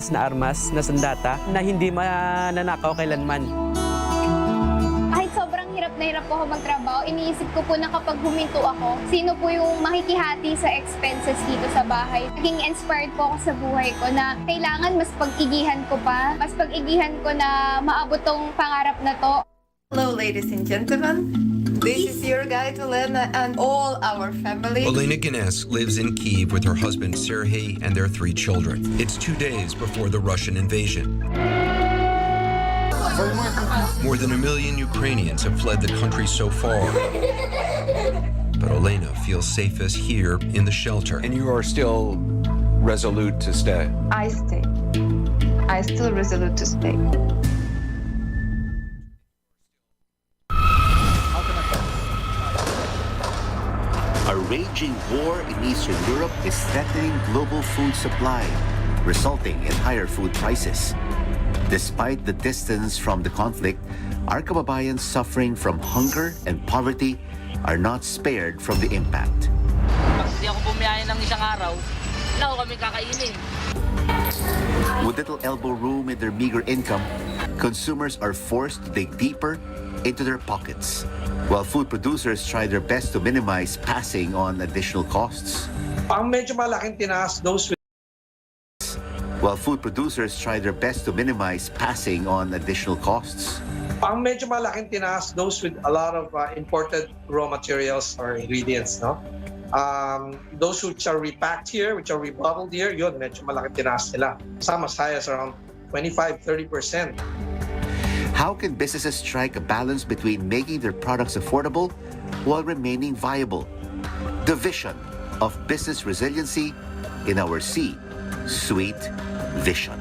advanced na armas na sandata na hindi mananakaw kailanman. Kahit sobrang hirap na hirap po ako magtrabaho, iniisip ko po na kapag huminto ako, sino po yung makikihati sa expenses dito sa bahay. Naging inspired po ako sa buhay ko na kailangan mas pag-igihan ko pa, mas pag-igihan ko na maabot tong pangarap na to. Hello, ladies and gentlemen. This is your guide, Elena, and all our family. Elena Gines lives in Kyiv with her husband Serhiy and their 3 children. It's 2 days before the Russian invasion. More than 1 million Ukrainians have fled the country so far. But Elena feels safest here in the shelter. And you are still resolute to stay? I stay. I still resolute to stay. A raging war in Eastern Europe is threatening global food supply, resulting in higher food prices. Despite the distance from the conflict, our kababayans suffering from hunger and poverty are not spared from the impact. Pag hindi ako bumiyahe ng isang araw, wala ko kami kakainin. With little elbow room in their meager income, consumers are forced to dig deeper into their pockets, while food producers try their best to minimize passing on additional costs. Ang medyo malaking tinaas those with While food producers try their best to minimize passing on additional costs. ang medyo malaking tinaas those with a lot of imported raw materials or ingredients, no? Those which are repacked here, which are rebottled here, yun, medyo malaking tinaas nila. Some as high as around 25-30%. How can businesses strike a balance between making their products affordable while remaining viable? The vision of business resiliency in our C-Suite vision.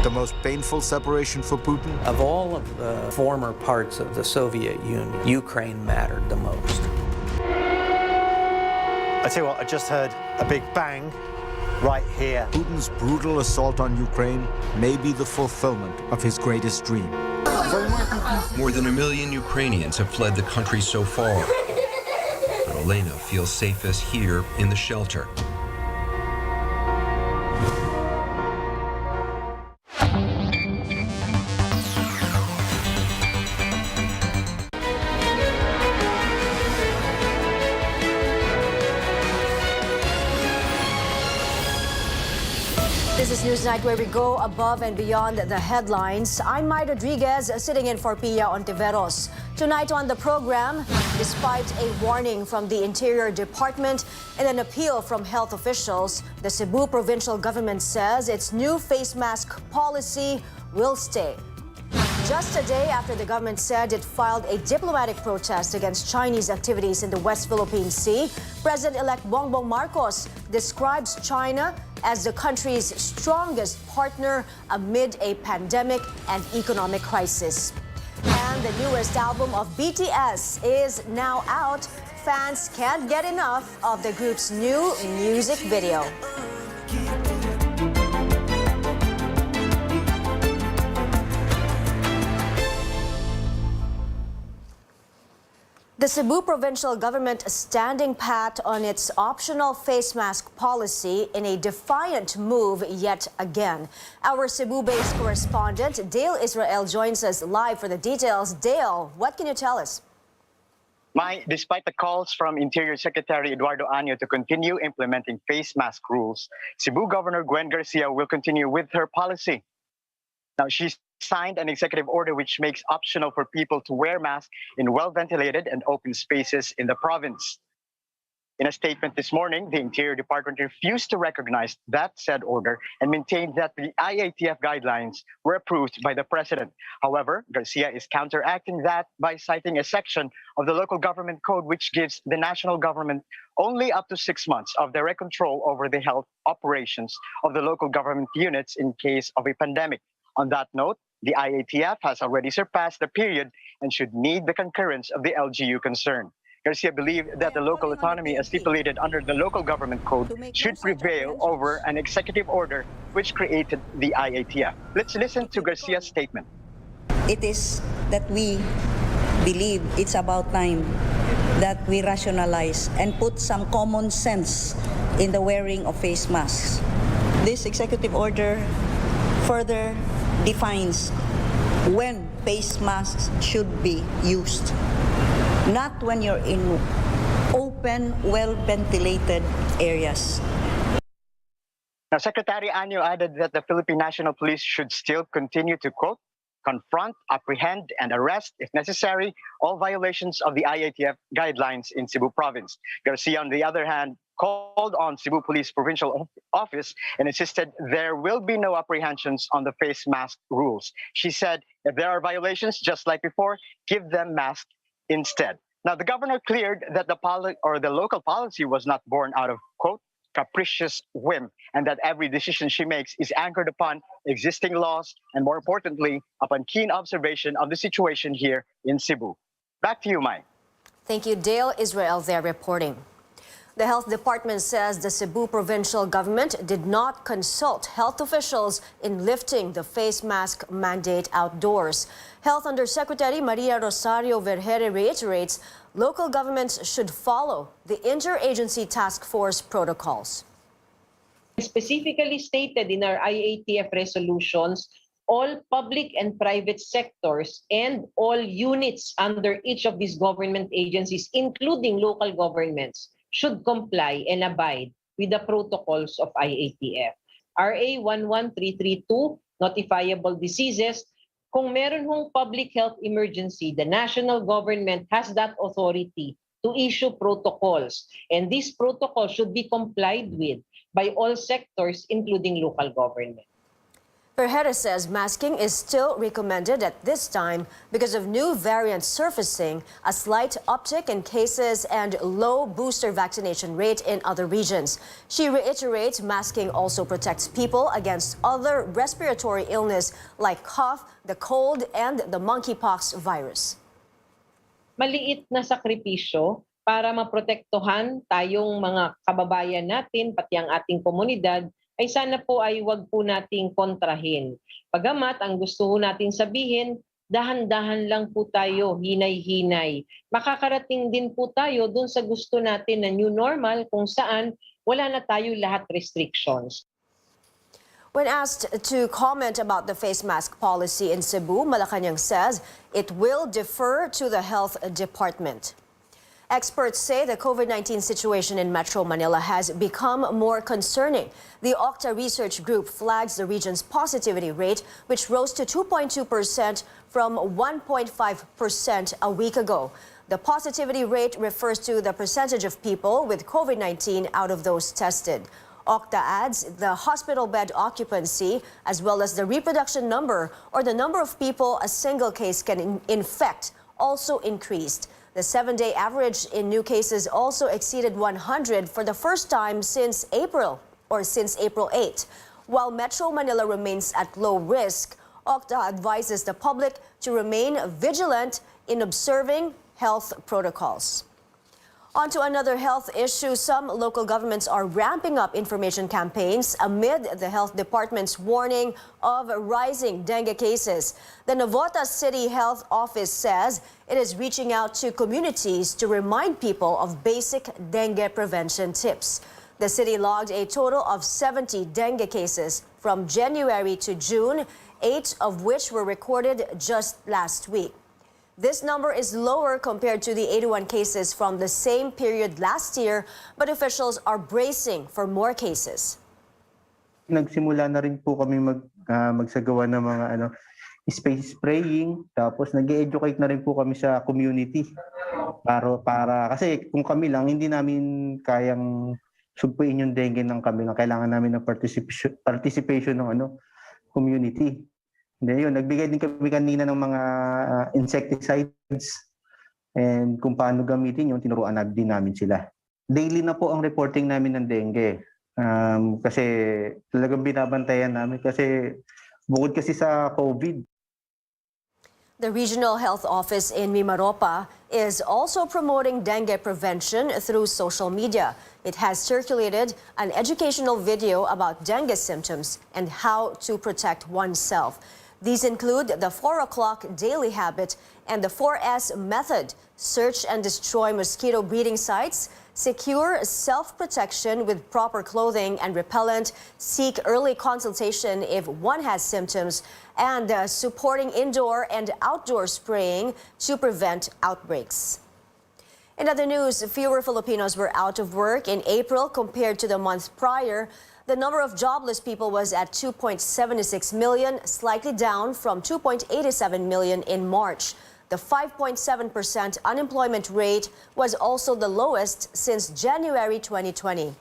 The most painful separation for Putin? Of all of the former parts of the Soviet Union, Ukraine mattered the most. I tell you what, I just heard a big bang right here. Putin's brutal assault on Ukraine may be the fulfillment of his greatest dream. More than 1 million Ukrainians have fled the country so far. But Elena feels safest here in the shelter. This is Newsnight, where we go above and beyond the headlines. I'm Mai Rodriguez, sitting in for Pia Ontiveros. Tonight on the program, despite a warning from the Interior Department and an appeal from health officials, the Cebu provincial government says its new face mask policy will stay. Just a day after the government said it filed a diplomatic protest against Chinese activities in the West Philippine Sea, President-elect Bongbong Marcos describes China as the country's strongest partner amid a pandemic and economic crisis. And the newest album of BTS is now out. Fans can't get enough of the group's new music video. The Cebu provincial government standing pat on its optional face mask policy in a defiant move yet again. Our Cebu-based correspondent, Dale Israel, joins us live for the details. Dale, what can you tell us? Despite the calls from Interior Secretary Eduardo Año to continue implementing face mask rules, Cebu Governor Gwen Garcia will continue with her policy. Now, she's signed an executive order which makes optional for people to wear masks in well-ventilated and open spaces in the province. In a statement this morning, the Interior Department refused to recognize that said order and maintained that the IATF guidelines were approved by the President. However, Garcia is counteracting that by citing a section of the local government code which gives the national government only up to 6 months of direct control over the health operations of the local government units in case of a pandemic. On that note, the IATF has already surpassed the period and should need the concurrence of the LGU concerned. Garcia believed that the local autonomy as stipulated under the local government code should prevail over an executive order which created the IATF. Let's listen to Garcia's statement. It is that we believe it's about time that we rationalize and put some common sense in the wearing of face masks. This executive order further defines when face masks should be used, not when you're in open, well-ventilated areas. Now, Secretary Anyo added that the Philippine National Police should still continue to, quote, confront, apprehend, and arrest, if necessary, all violations of the IATF guidelines in Cebu province. Garcia, on the other hand, called on Cebu Police Provincial Office and insisted there will be no apprehensions on the face mask rules. She said, if there are violations, just like before, give them masks instead. Now, the governor cleared that the local policy was not born out of, quote, capricious whim, and that every decision she makes is anchored upon existing laws and, more importantly, upon keen observation of the situation here in Cebu. Back to you, Mai. Thank you, Dale Israel there reporting. The health department says the Cebu provincial government did not consult health officials in lifting the face mask mandate outdoors. Health Undersecretary Maria Rosario Vergere reiterates local governments should follow the interagency task force protocols. Specifically stated in our IATF resolutions, all public and private sectors and all units under each of these government agencies, including local governments, should comply and abide with the protocols of IATF. RA 11332, notifiable diseases. Kung meron hong public health emergency, the national government has that authority to issue protocols. And these protocols should be complied with by all sectors, including local government. Vergere says masking is still recommended at this time because of new variants surfacing, a slight uptick in cases, and low booster vaccination rate in other regions. She reiterates masking also protects people against other respiratory illness like cough, the cold, and the monkeypox virus. Maliit na sakripisyo para maprotektuhan tayong mga kababayan natin, pati ang ating komunidad, ay sana po ay wag po nating kontrahin. Pagamat ang gusto po natin sabihin, dahan-dahan lang po tayo, hinay-hinay. Makakarating din po tayo dun sa gusto natin na new normal kung saan wala na tayo lahat restrictions. When asked to comment about the face mask policy in Cebu, Malacanang says it will defer to the health department. Experts say the COVID-19 situation in Metro Manila has become more concerning. The Octa Research Group flags the region's positivity rate, which rose to 2.2% from 1.5% a week ago. The positivity rate refers to the percentage of people with COVID-19 out of those tested. Octa adds the hospital bed occupancy, as well as the reproduction number, or the number of people a single case can infect, also increased. The 7-day average in new cases also exceeded 100 for the first time since April 8. While Metro Manila remains at low risk, Octa advises the public to remain vigilant in observing health protocols. On to another health issue. Some local governments are ramping up information campaigns amid the health department's warning of rising dengue cases. The Navotas City Health Office says it is reaching out to communities to remind people of basic dengue prevention tips. The city logged a total of 70 dengue cases from January to June, 8 of which were recorded just last week. This number is lower compared to the 81 cases from the same period last year, but officials are bracing for more cases. Nagsimula na rin po kami magsagawa ng mga space spraying, tapos nag-educate na rin po kami sa community para kasi kung kami lang hindi namin kayang sugpuin yung dengue ng kami lang, kailangan namin ng participation ng community. Hindi, yun, nagbigay din kami kanina ng mga insecticides and kung paano gamitin yun, tinuruan din namin sila. Daily na po ang reporting namin ng dengue kasi talagang binabantayan namin kasi bukod kasi sa COVID. The Regional Health Office in Mimaropa is also promoting dengue prevention through social media. It has circulated an educational video about dengue symptoms and how to protect oneself. These include the 4 o'clock daily habit and the 4S method: search and destroy mosquito breeding sites, secure self-protection with proper clothing and repellent, seek early consultation if one has symptoms, and supporting indoor and outdoor spraying to prevent outbreaks. In other news, fewer Filipinos were out of work in April compared to the month prior. The number of jobless people was at 2.76 million, slightly down from 2.87 million in March. The 5.7% unemployment rate was also the lowest since January 2020.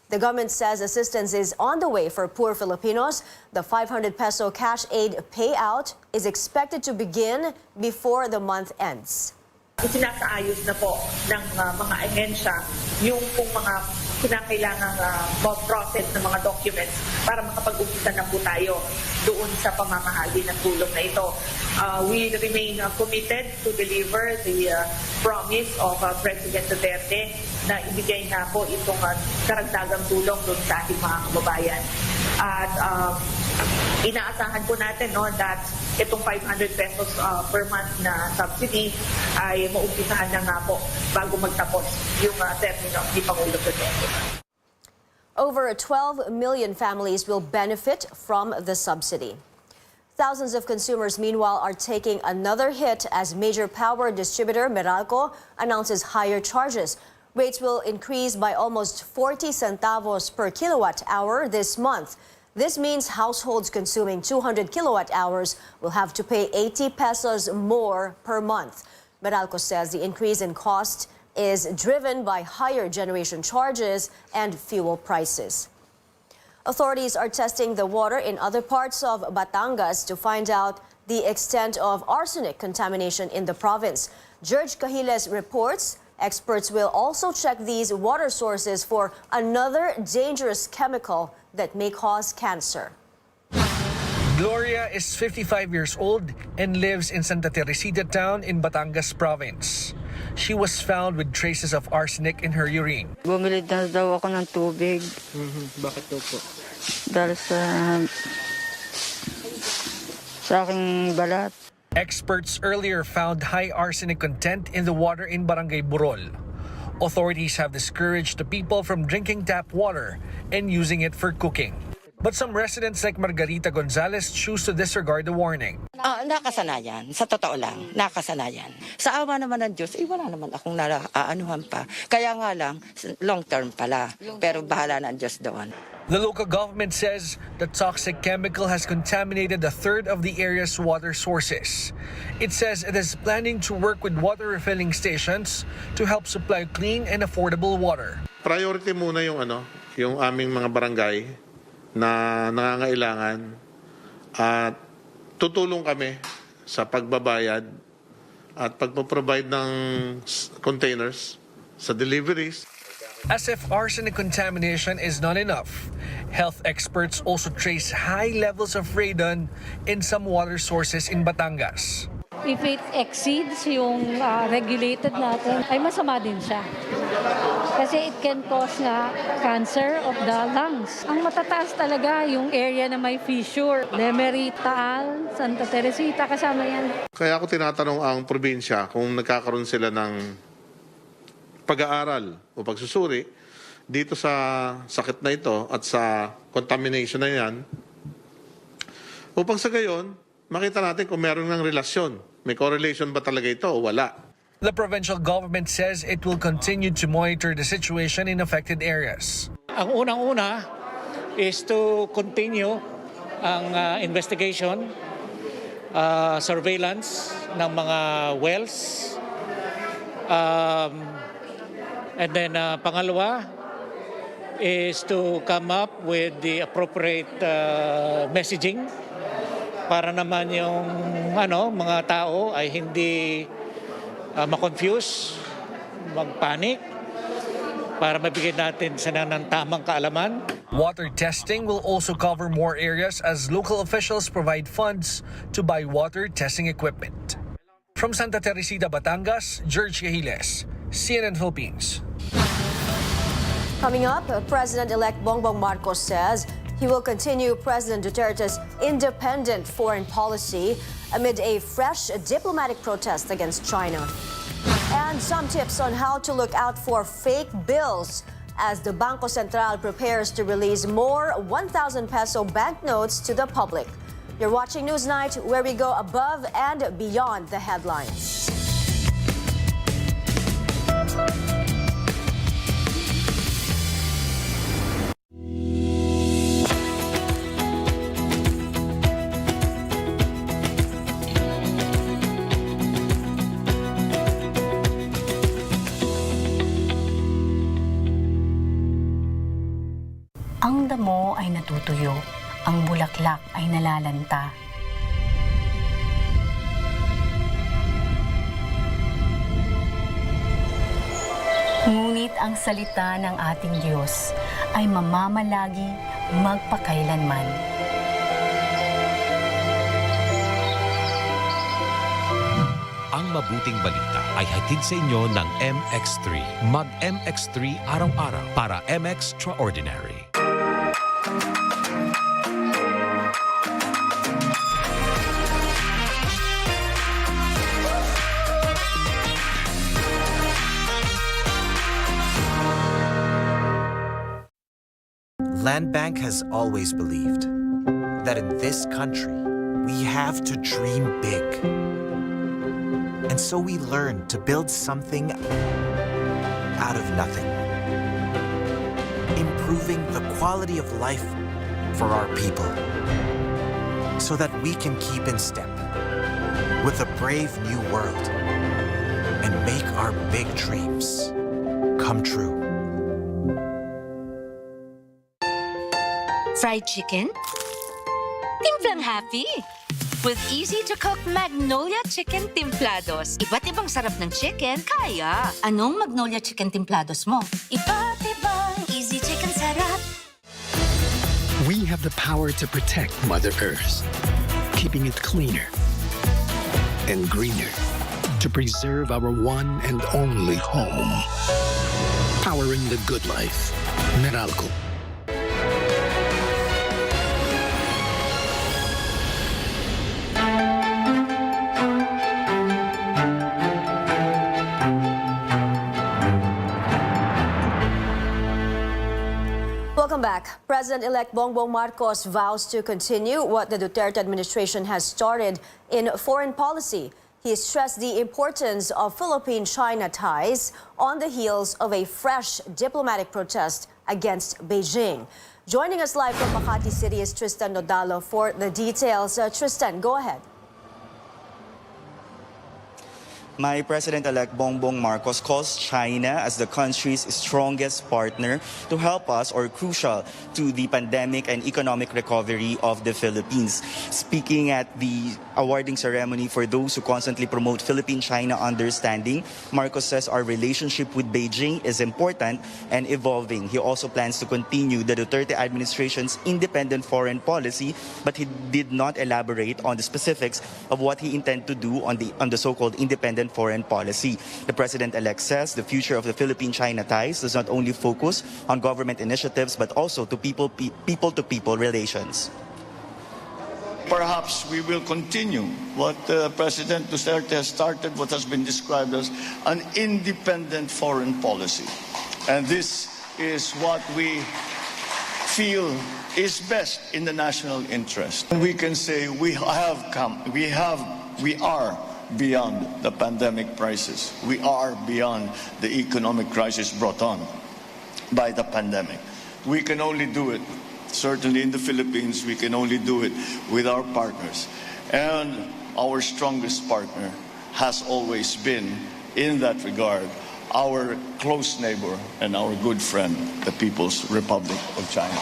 The government says assistance is on the way for poor Filipinos. The 500 peso cash aid payout is expected to begin before the month ends. Isinasaayos na po ng mga ahensya yung kung mga kinakailangang process ng mga documents para makapag-umpisa na po tayo doon sa pamamahagi ng tulong na ito. We remain committed to deliver the promise of President Duterte na ibigay na po itong karagdagang tulong doon sa ating mga kababayan. At inaasahan po natin that itong 500 pesos per month na subsidy ay maumpisahan na nga po bago magtapos yung termino ni Pangulo Duterte. Over 12 million families will benefit from the subsidy. Thousands of consumers, meanwhile, are taking another hit as major power distributor Meralco announces higher charges. Rates will increase by almost 40 centavos per kilowatt hour this month. This means households consuming 200 kilowatt hours will have to pay 80 pesos more per month. Meralco says the increase in cost is driven by higher generation charges and fuel prices. Authorities are testing the water in other parts of Batangas to find out the extent of arsenic contamination in the province. George Cahiles reports experts will also check these water sources for another dangerous chemical that may cause cancer. Gloria is 55 years old and lives in Santa Teresita town in Batangas province. She was found with traces of arsenic in her urine. Bumili na daw ako ng tubig. Bakit daw po? Dahil sa aking balat. Experts earlier found high arsenic content in the water in Barangay Burol. Authorities have discouraged the people from drinking tap water and using it for cooking. But some residents like Margarita Gonzalez choose to disregard the warning. Nakasanayan. Sa totoo lang, nakasanayan. Sa awa naman ng Diyos, wala naman akong naaanuhan pa. Kaya nga lang, long term pala. Pero bahala na ang Diyos doon. The local government says the toxic chemical has contaminated a third of the area's water sources. It says it is planning to work with water refilling stations to help supply clean and affordable water. Priority muna yung aming mga barangay na nangangailangan at tutulong kami sa pagbabayad at pagpo-provide ng containers sa deliveries. As if arsenic contamination is not enough, health experts also trace high levels of radon in some water sources in Batangas. If it exceeds yung regulated natin, ay masama din siya. Kasi it can cause nga cancer of the lungs. Ang matataas talaga yung area na may fissure. Lemery, Taal, Santa Teresita, kasama yan. Kaya ako tinatanong ang probinsya kung nagkakaroon sila ng pag-aaral o pagsusuri dito sa sakit na ito at sa contamination na yan, upang sa gayon, makita natin kung meron ng relasyon. May correlation ba talaga ito o wala? The provincial government says it will continue to monitor the situation in affected areas. Ang unang-una is to continue ang investigation, surveillance ng mga wells, and then pangalawa is to come up with the appropriate messaging para naman yung mga tao ay hindi ma-confuse, mag-panic, para mabigyan natin sila ng tamang kaalaman. Water testing will also cover more areas as local officials provide funds to buy water testing equipment. From Santa Teresita, Batangas, George Cahiles, CNN Philippines. Coming up, President-elect Bongbong Marcos says he will continue President Duterte's independent foreign policy amid a fresh diplomatic protest against China. And some tips on how to look out for fake bills as the Bangko Sentral prepares to release more 1,000 peso banknotes to the public. You're watching Newsnight, where we go above and beyond the headlines. Ang damo ay natutuyo, ang bulaklak ay nalalanta. Ngunit ang salita ng ating Diyos ay mamamalagi magpakailanman. Ang mabuting balita ay hatid sa inyo ng MX3. Mag-MX3 araw-araw para MX Extraordinary. Land Bank has always believed that in this country, we have to dream big. And so we learned to build something out of nothing, improving the quality of life for our people so that we can keep in step with a brave new world and make our big dreams come true. Fried chicken? Timplang happy! With easy-to-cook Magnolia Chicken Timplados. Iba't ibang sarap ng chicken, kaya. Anong Magnolia Chicken Timplados mo? Iba't ibang easy chicken sarap. We have the power to protect Mother Earth, keeping it cleaner and greener, to preserve our one and only home. Powering the good life. Meralco. Welcome back. President-elect Bongbong Marcos vows to continue what the Duterte administration has started in foreign policy. He stressed the importance of Philippine-China ties on the heels of a fresh diplomatic protest against Beijing. Joining us live from Makati City is Tristan Nodalo for the details. Tristan, go ahead. My President-elect Bongbong Marcos calls China as the country's strongest partner to help us, or crucial to the pandemic and economic recovery of the Philippines. Speaking at the awarding ceremony for those who constantly promote Philippine-China understanding, Marcos says our relationship with Beijing is important and evolving. He also plans to continue the Duterte administration's independent foreign policy, but he did not elaborate on the specifics of what he intends to do on the so-called independent foreign policy. The President-elect says the future of the Philippine-China ties does not only focus on government initiatives but also to people-to-people relations. Perhaps we will continue what President Duterte has started, what has been described as an independent foreign policy. And this is what we feel is best in the national interest. And we can say we are beyond the pandemic crisis. We are beyond the economic crisis brought on by the pandemic. We can only do it, certainly in the Philippines, we can only do it with our partners. And our strongest partner has always been, in that regard, our close neighbor and our good friend, the People's Republic of China.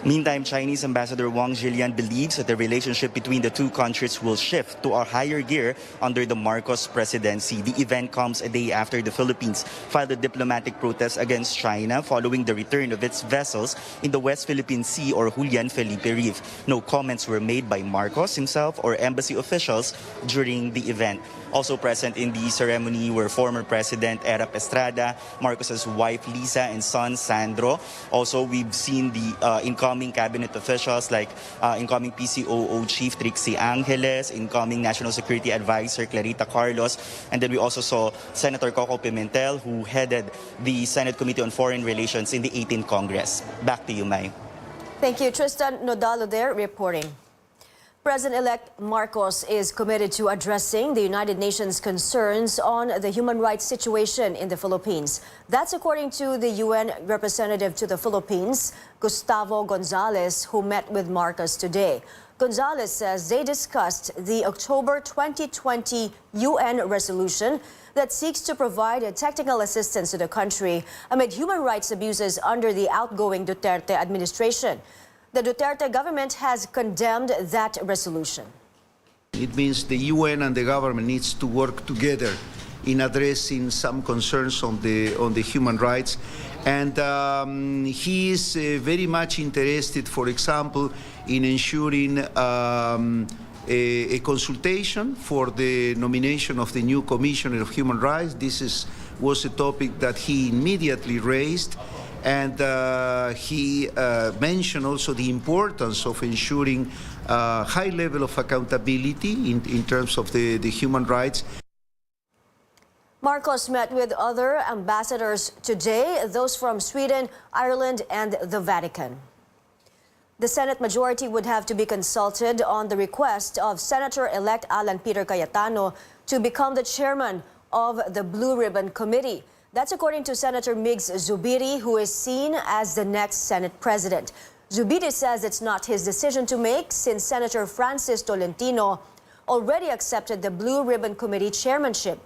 Meantime, Chinese Ambassador Wang Zhilian believes that the relationship between the two countries will shift to a higher gear under the Marcos presidency. The event comes a day after the Philippines filed a diplomatic protest against China following the return of its vessels in the West Philippine Sea or Julian Felipe Reef. No comments were made by Marcos himself or embassy officials during the event. Also present in the ceremony were former President Erap Estrada, Marcos's wife Lisa, and son Sandro. Also, we've seen the incoming cabinet officials like incoming PCOO Chief Trixie Angeles, incoming National Security Advisor Clarita Carlos, and then we also saw Senator Coco Pimentel, who headed the Senate Committee on Foreign Relations in the 18th Congress. Back to you, Mai. Thank you. Tristan Nodalo there reporting. President-elect Marcos is committed to addressing the United Nations concerns on the human rights situation in the Philippines. That's according to the UN representative to the Philippines, Gustavo Gonzalez, who met with Marcos today. Gonzalez says they discussed the October 2020 UN resolution that seeks to provide technical assistance to the country amid human rights abuses under the outgoing Duterte administration. The Duterte government has condemned that resolution. It means the UN and the government needs to work together in addressing some concerns on the human rights. And he is very much interested, for example, in ensuring a consultation for the nomination of the new Commissioner of Human Rights. This was a topic that he immediately raised. And he mentioned also the importance of ensuring a high level of accountability in terms of the human rights. Marcos met with other ambassadors today, those from Sweden, Ireland, and the Vatican. The Senate majority would have to be consulted on the request of Senator-elect Alan Peter Cayetano to become the chairman of the Blue Ribbon Committee. That's according to Senator Migs Zubiri, who is seen as the next Senate president. Zubiri says it's not his decision to make since Senator Francis Tolentino already accepted the Blue Ribbon Committee chairmanship.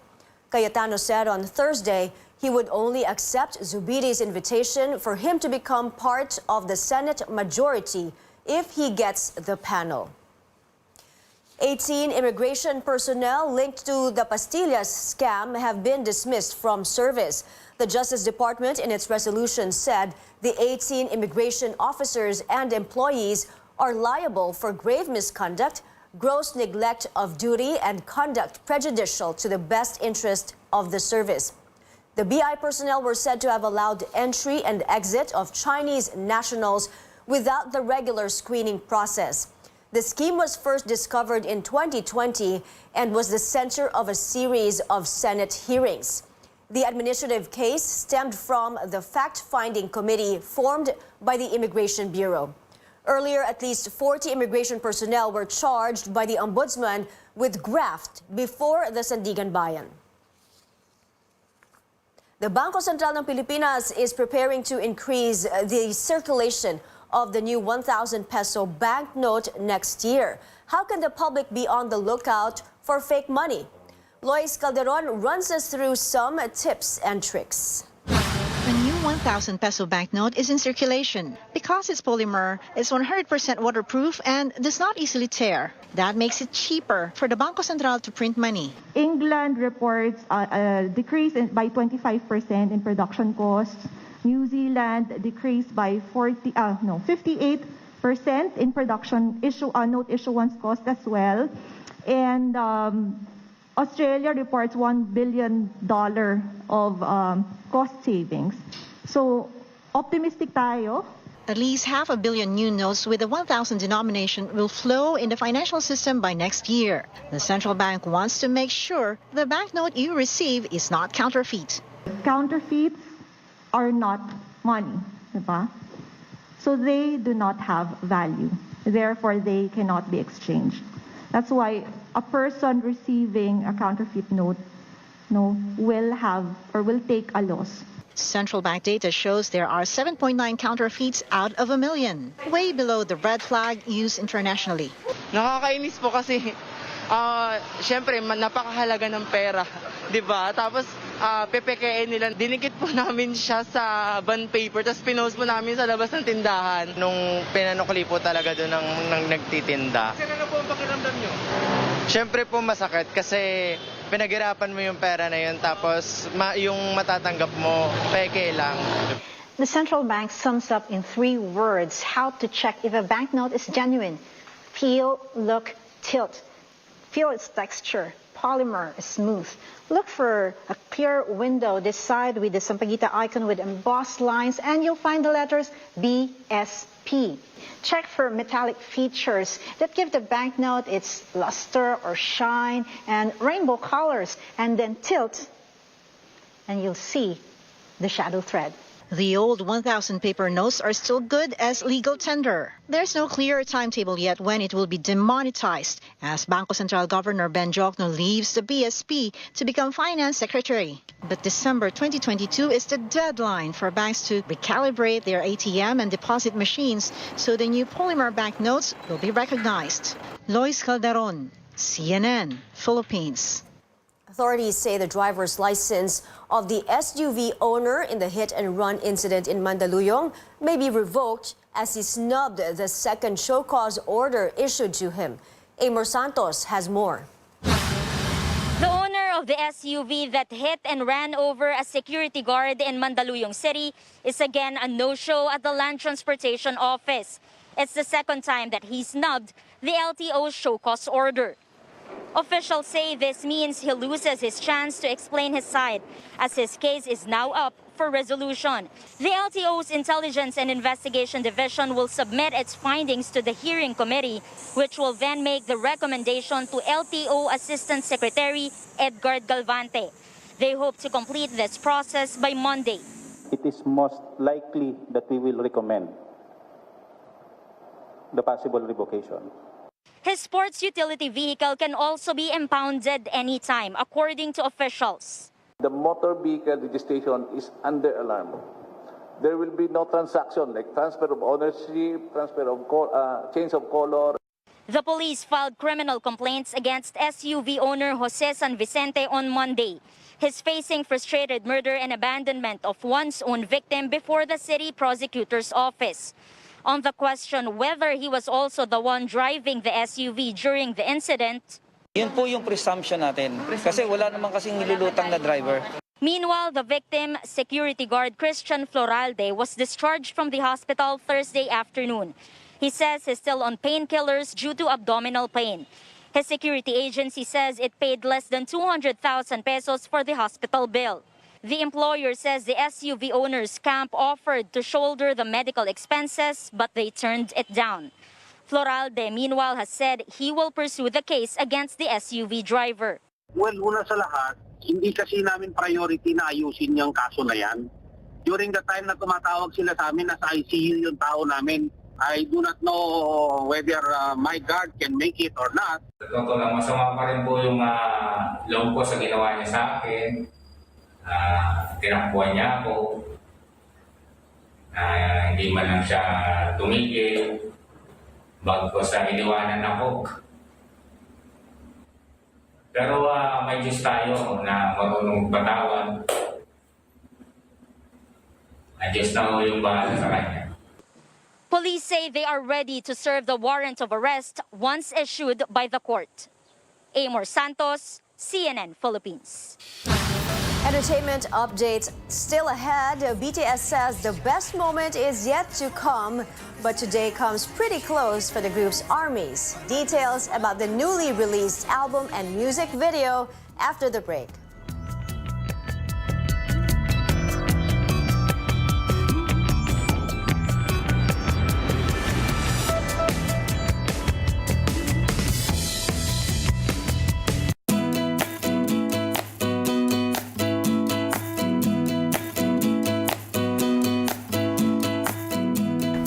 Cayetano said on Thursday he would only accept Zubiri's invitation for him to become part of the Senate majority if he gets the panel. 18 immigration personnel linked to the Pastillas scam have been dismissed from service. The Justice Department, in its resolution, said the 18 immigration officers and employees are liable for grave misconduct, gross neglect of duty, and conduct prejudicial to the best interest of the service. The BI personnel were said to have allowed entry and exit of Chinese nationals without the regular screening process. The scheme was first discovered in 2020 and was the center of a series of Senate hearings. The administrative case stemmed from the fact-finding committee formed by the Immigration Bureau. Earlier, at least 40 immigration personnel were charged by the Ombudsman with graft before the Sandigan Bayan. The Bangko Sentral ng Pilipinas is preparing to increase the circulation of the new 1,000 peso banknote next year. How can the public be on the lookout for fake money? Lois Calderon runs us through some tips and tricks. The new 1,000 peso banknote is in circulation. Because its polymer is 100% waterproof and does not easily tear. That makes it cheaper for the Bangko Sentral to print money. England reports a decrease by 25% in production costs. New Zealand decreased by 58% in production note issuance cost as well. And Australia reports $1 billion of cost savings. So optimistic tayo. At least 500 million new notes with the 1,000 denomination will flow in the financial system by next year. The central bank wants to make sure the banknote you receive is not counterfeit. Counterfeits are not money, diba? So they do not have value. Therefore, they cannot be exchanged. That's why a person receiving a counterfeit note will take a loss. Central bank data shows there are 7.9 counterfeits out of 1 million, way below the red flag used internationally. Nakakainis po kasi syempre napakahalaga ng pera, 'di ba? Tapos pepekein nila. Dinikit po namin siya sa bond paper, tapos pinost po namin sa labas ng tindahan. Nung pinanukli po talaga doon ng nagtitinda. Kasi ano po ang pakiramdam nyo? Siyempre po masakit kasi pinaghirapan mo yung pera na yun, tapos yung matatanggap mo, peke lang. The central bank sums up in 3 words how to check if a banknote is genuine. Feel, look, tilt. Feel its texture. Polymer is smooth. Look for a clear window this side with the Sampaguita icon with embossed lines, and you'll find the letters BSP. Check for metallic features that give the banknote its luster or shine and rainbow colors, and then tilt, and you'll see the shadow thread. The old 1,000 paper notes are still good as legal tender. There's no clear timetable yet when it will be demonetized, as Bangko Sentral Governor Ben Jokno leaves the BSP to become Finance Secretary. But December 2022 is the deadline for banks to recalibrate their ATM and deposit machines, so the new polymer banknotes will be recognized. Lois Calderon, CNN, Philippines. Authorities say the driver's license of the SUV owner in the hit-and-run incident in Mandaluyong may be revoked as he snubbed the second show cause order issued to him. Amor Santos has more. The owner of the SUV that hit and ran over a security guard in Mandaluyong City is again a no-show at the Land Transportation Office. It's the second time that he snubbed the LTO's show cause order. Officials say this means he loses his chance to explain his side, as his case is now up for resolution. The LTO's Intelligence and Investigation Division will submit its findings to the hearing committee, which will then make the recommendation to LTO Assistant Secretary Edgar Galvante. They hope to complete this process by Monday. It is most likely that we will recommend the possible revocation. His sports utility vehicle can also be impounded anytime, according to officials. The motor vehicle registration is under alarm. There will be no transaction like transfer of ownership, transfer of change of color. The police filed criminal complaints against SUV owner Jose San Vicente on Monday. He's facing frustrated murder and abandonment of one's own victim before the city prosecutor's office. On the question whether he was also the one driving the SUV during the incident, yun po yung presumption natin. Kasi wala naman kasing nilulutang na driver. Meanwhile, the victim, security guard Christian Floralde, was discharged from the hospital Thursday afternoon. He says he's still on painkillers due to abdominal pain. His security agency says it paid less than 200,000 pesos for the hospital bill. The employer says the SUV owner's camp offered to shoulder the medical expenses, but they turned it down. Floralde, meanwhile, has said he will pursue the case against the SUV driver. Well, una sa lahat, hindi kasi namin priority na ayusin yung kaso na yan. During the time na tumatawag sila sa amin, nasa ICU yung tao namin. I do not know whether my guard can make it or not. Totoo lang, masama pa rin po yung loob ko sa ginawa niya sa akin. Tinakbuhan niya ako. Hindi man lang siya tumigil. Bago sa iniwanan ako. Pero may Diyos tayo na marunong batawan. Ang Diyos na ho yung bahala sa kanya. Police say they are ready to serve the warrant of arrest once issued by the court. Amor Santos, CNN Philippines. Entertainment updates still ahead. BTS says the best moment is yet to come, but today comes pretty close for the group's ARMYs. Details about the newly released album and music video after the break.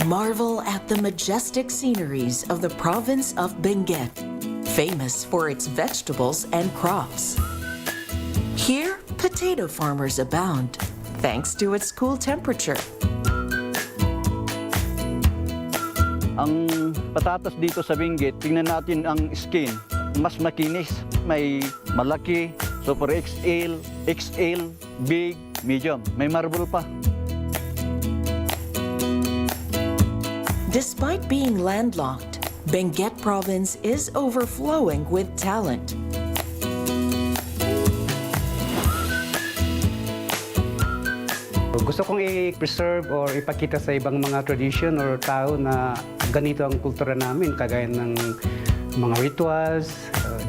Marvel at the majestic sceneries of the province of Benguet, famous for its vegetables and crops. Here, potato farmers abound, thanks to its cool temperature. Ang patatas dito sa Benguet, tingnan natin ang skin, mas makinis, may malaki, Super XL, XL, big, medium. May marble pa. Despite being landlocked, Benguet Province is overflowing with talent. Gusto kong i-preserve or ipakita sa ibang mga tradition or tao na ganito ang kultura namin, kagaya ng mga rituals,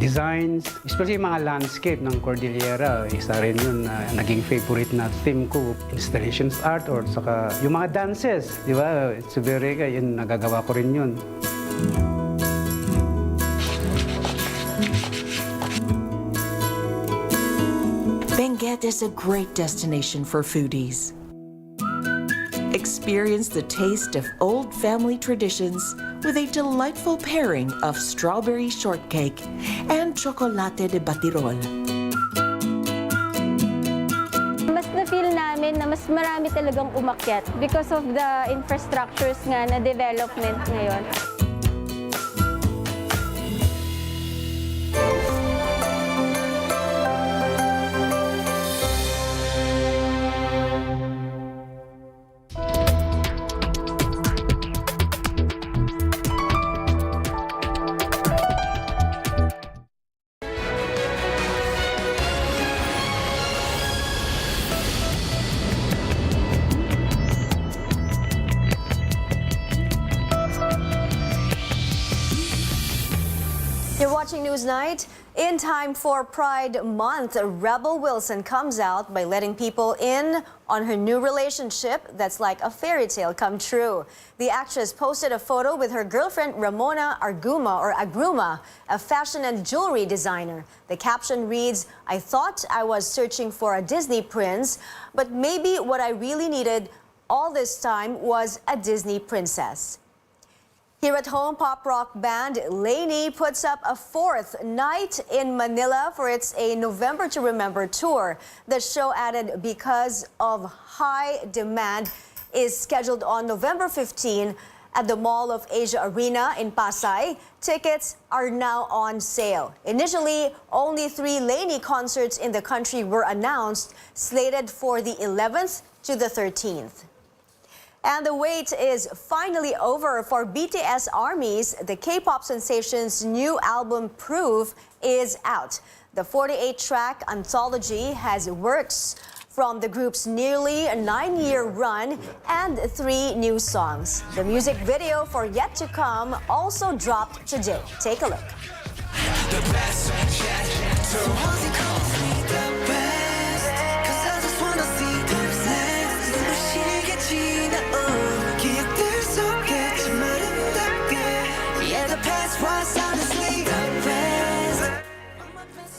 designs, especially mga landscape ng Cordillera. Isa rin yun na naging favorite na theme ko, installations art or saka yung mga dances, di ba? It's very, yun, nagagawa ko rin yun. Benguet is a great destination for foodies. Experience the taste of old family traditions with a delightful pairing of strawberry shortcake and chocolate de batirol. Mas na-feel namin na mas marami talagang umakyat because of the infrastructures nga na development ngayon. You're watching Newsnight. In time for Pride Month, Rebel Wilson comes out by letting people in on her new relationship that's like a fairy tale come true. The actress posted a photo with her girlfriend Ramona Agruma, a fashion and jewelry designer. The caption reads, "I thought I was searching for a Disney prince, but maybe what I really needed all this time was a Disney princess." Here at home, pop rock band Lainey puts up a fourth night in Manila for its A November to Remember tour. The show added because of high demand is scheduled on November 15 at the Mall of Asia Arena in Pasay. Tickets are now on sale. Initially, only 3 Lainey concerts in the country were announced, slated for the 11th to the 13th. And the wait is finally over for BTS ARMY's. The K-pop sensation's new album, Proof, is out. The 48-track anthology has works from the group's nearly 9-year run and 3 new songs. The music video for Yet to Come also dropped today. Take a look. The best yet, so hold it close. The best, 'cause I just wanna see who's next. 눈부시게 기억들 속에 좀 아름답게. Yeah, the past was honestly the best.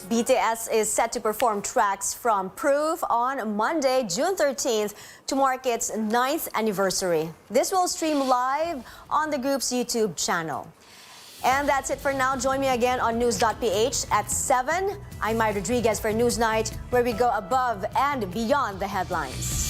BTS is set to perform tracks from Proof on Monday, June 13th, to mark its 9th anniversary. This will stream live on the group's YouTube channel. And that's it for now. Join me again on news.ph at 7. I'm Maya Rodriguez for Newsnight, where we go above and beyond the headlines.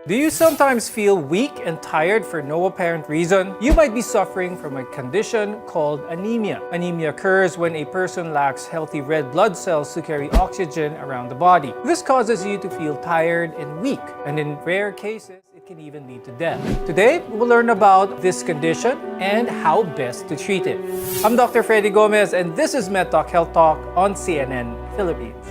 Do you sometimes feel weak and tired for no apparent reason? You might be suffering from a condition called anemia. Anemia occurs when a person lacks healthy red blood cells to carry oxygen around the body. This causes you to feel tired and weak, and in rare cases, it can even lead to death. Today, we'll learn about this condition and how best to treat it. I'm Dr. Freddy Gomez, and this is MedTalk Health Talk on CNN Philippines.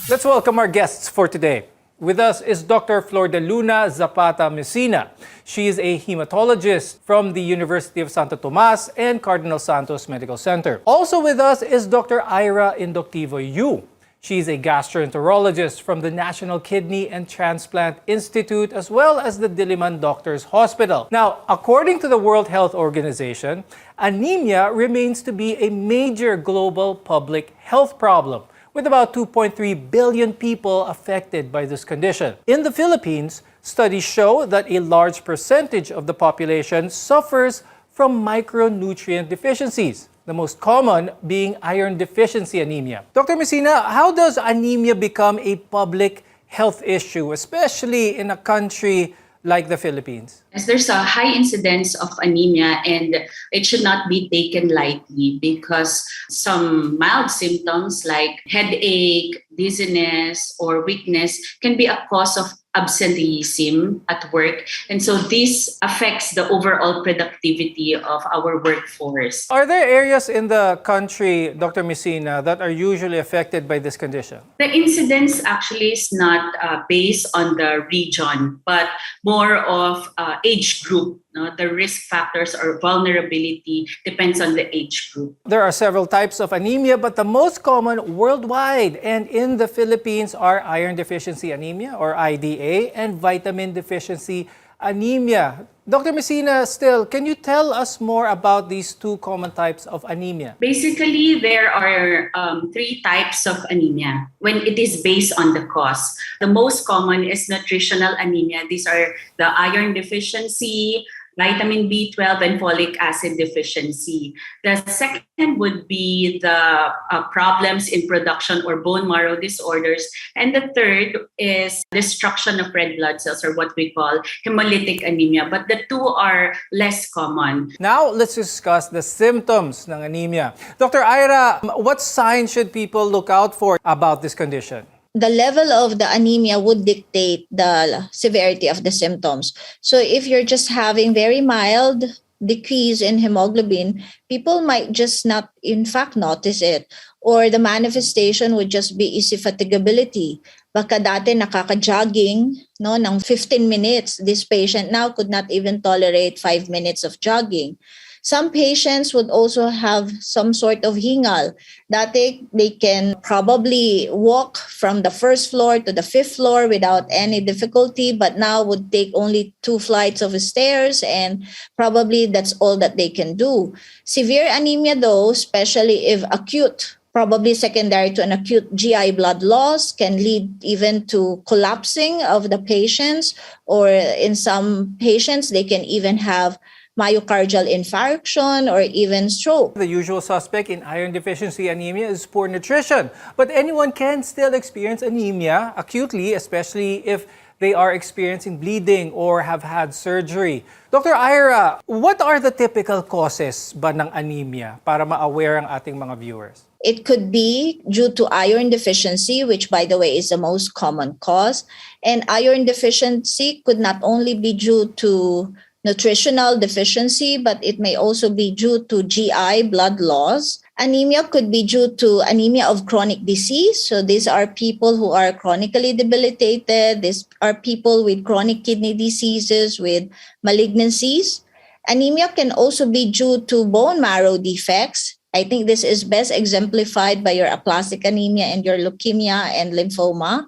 Let's welcome our guests for today. With us is Dr. Flor de Luna Zapata Messina. She is a hematologist from the University of Santo Tomas and Cardinal Santos Medical Center. Also with us is Dr. Ira Inductivo Yu. She is a gastroenterologist from the National Kidney and Transplant Institute, as well as the Diliman Doctors Hospital. Now, according to the World Health Organization, anemia remains to be a major global public health problem, with about 2.3 billion people affected by this condition. In the Philippines, studies show that a large percentage of the population suffers from micronutrient deficiencies, the most common being iron deficiency anemia. Dr. Messina, how does anemia become a public health issue, especially in a country like the Philippines? As there's a high incidence of anemia, and it should not be taken lightly because some mild symptoms like headache, dizziness, or weakness can be a cause of absenteeism at work. And so this affects the overall productivity of our workforce. Are there areas in the country, Dr. Messina, that are usually affected by this condition? The incidence actually is not based on the region, but more of age group. No? The risk factors or vulnerability depends on the age group. There are several types of anemia, but the most common worldwide and in the Philippines are iron deficiency anemia or IDA and vitamin deficiency anemia. Dr. Messina, still, can you tell us more about these two common types of anemia? Basically, there are three types of anemia when it is based on the cause. The most common is nutritional anemia. These are the iron deficiency, vitamin B12, and folic acid deficiency. The second would be the problems in production or bone marrow disorders. And the third is destruction of red blood cells, or what we call hemolytic anemia. But the two are less common. Now, let's discuss the symptoms ng anemia. Dr. Ira, what signs should people look out for about this condition? The level of the anemia would dictate the severity of the symptoms. So if you're just having very mild decrease in hemoglobin, people might just not, in fact, notice it. Or the manifestation would just be easy fatigability. Baka dati nakaka-jogging ng 15 minutes. This patient now could not even tolerate 5 minutes of jogging. Some patients would also have some sort of hingal. Dati, they can probably walk from the first floor to the fifth floor without any difficulty, but now would take only 2 flights of stairs, and probably that's all that they can do. Severe anemia, though, especially if acute, probably secondary to an acute GI blood loss, can lead even to collapsing of the patients, or in some patients, they can even have myocardial infarction or even stroke. The usual suspect in iron deficiency anemia is poor nutrition, but anyone can still experience anemia acutely, especially if they are experiencing bleeding or have had surgery. Dr. Ira, what are the typical causes ba ng anemia para ma-aware ang ating mga viewers? It could be due to iron deficiency, which, by the way, is the most common cause. And iron deficiency could not only be due to nutritional deficiency, but it may also be due to GI blood loss. Anemia could be due to anemia of chronic disease. So these are people who are chronically debilitated. These are people with chronic kidney diseases, with malignancies. Anemia can also be due to bone marrow defects. I think this is best exemplified by your aplastic anemia and your leukemia and lymphoma.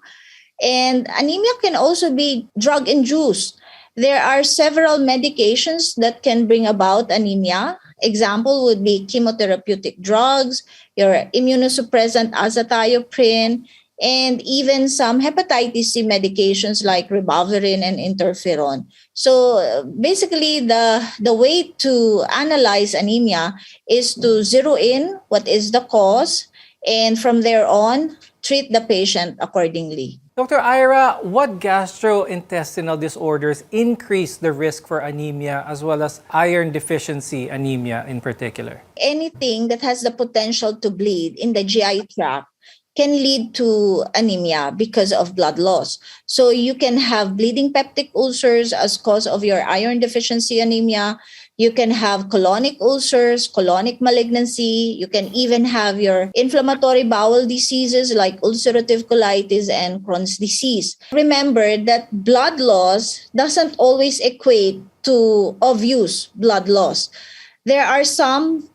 And anemia can also be drug-induced. There are several medications that can bring about anemia. Example would be chemotherapeutic drugs, your immunosuppressant azathioprine, and even some hepatitis C medications like ribavirin and interferon. So basically, the way to analyze anemia is to zero in what is the cause, and from there on, treat the patient accordingly. Dr. Ira, what gastrointestinal disorders increase the risk for anemia as well as iron deficiency anemia in particular? Anything that has the potential to bleed in the GI tract can lead to anemia because of blood loss. So you can have bleeding peptic ulcers as cause of your iron deficiency anemia. You can have colonic ulcers, colonic malignancy. You can even have your inflammatory bowel diseases like ulcerative colitis and Crohn's disease. Remember that blood loss doesn't always equate to obvious blood loss. There are some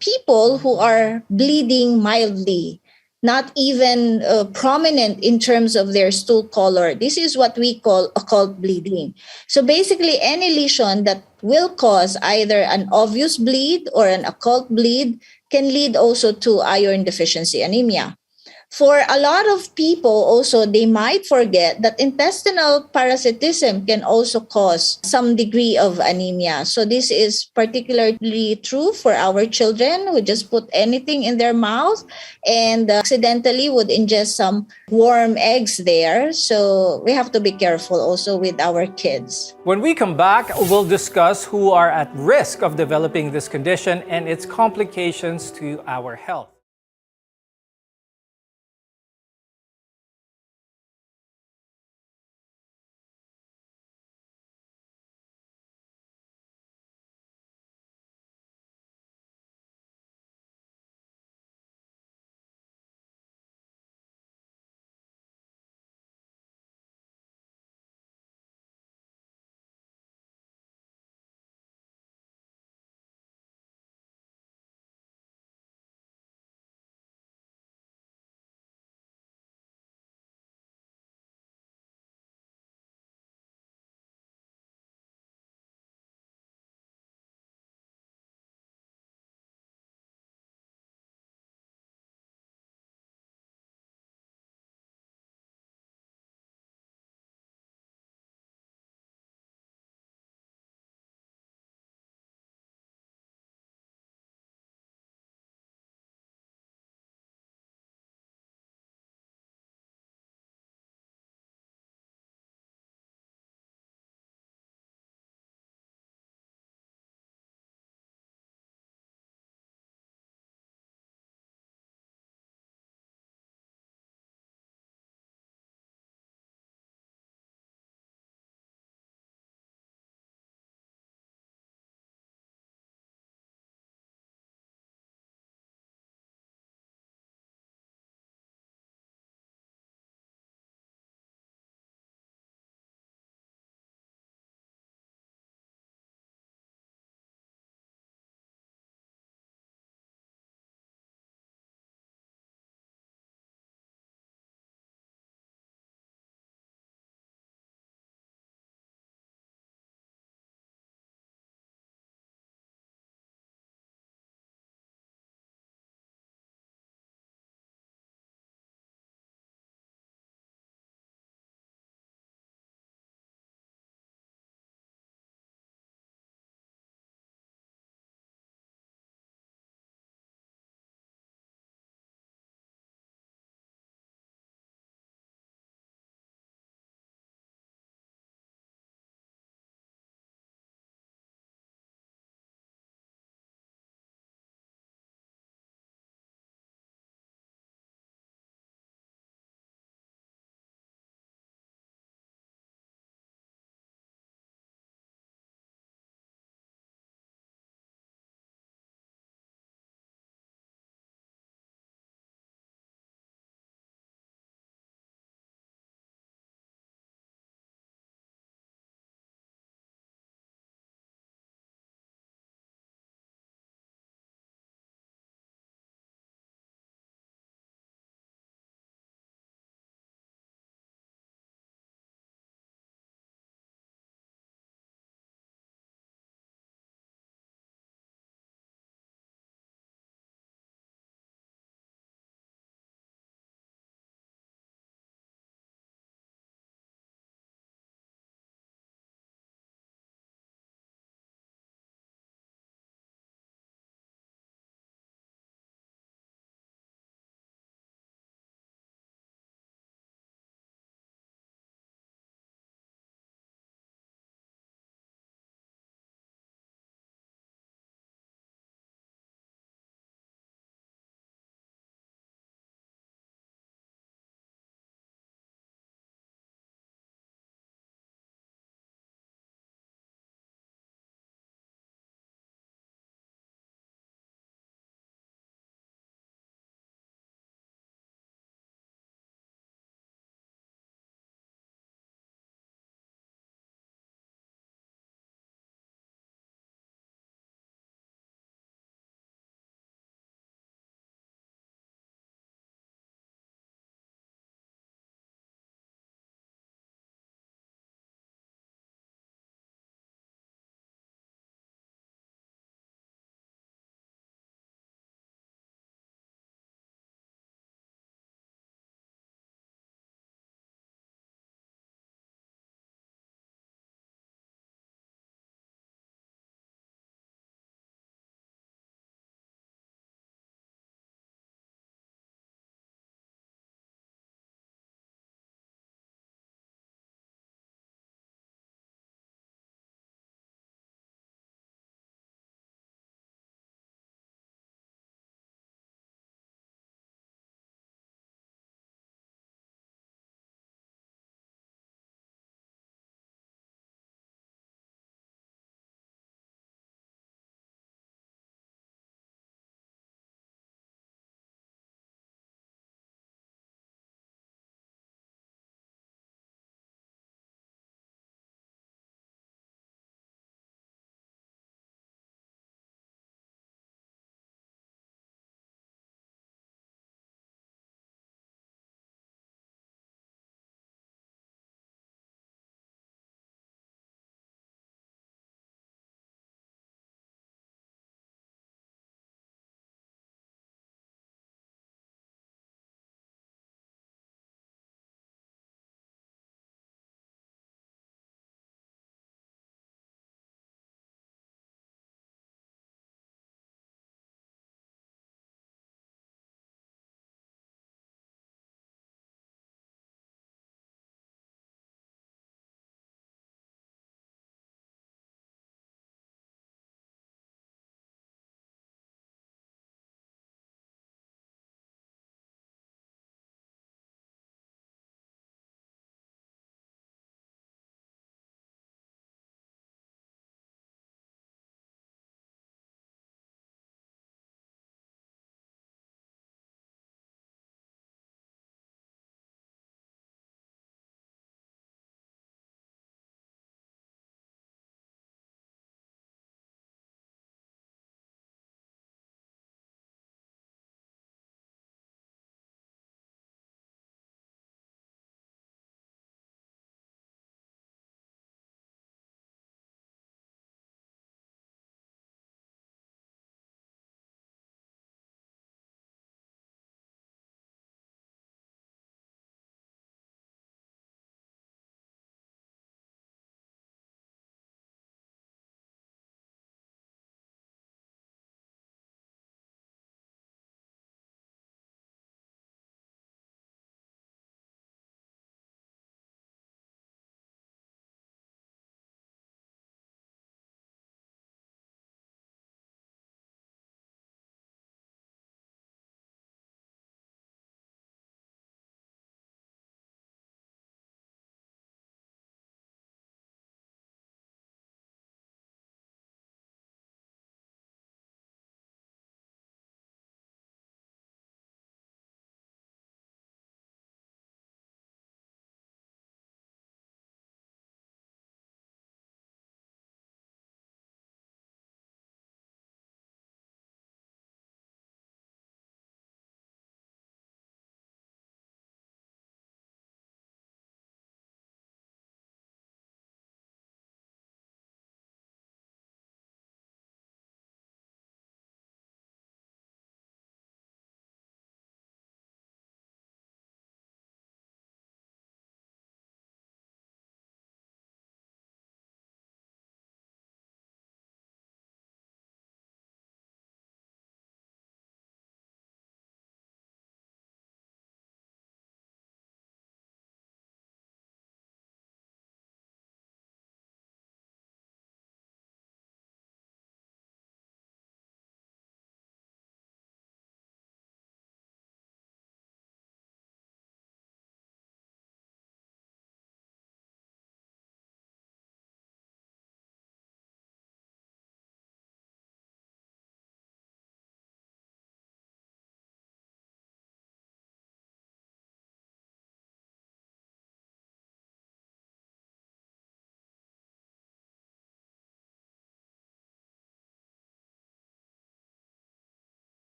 people who are bleeding mildly, not even prominent in terms of their stool color. This is what we call occult bleeding. So basically, any lesion that will cause either an obvious bleed or an occult bleed can lead also to iron deficiency anemia. For a lot of people also, they might forget that intestinal parasitism can also cause some degree of anemia. So this is particularly true for our children who just put anything in their mouth and accidentally would ingest some warm eggs there. So we have to be careful also with our kids. When we come back, we'll discuss who are at risk of developing this condition and its complications to our health.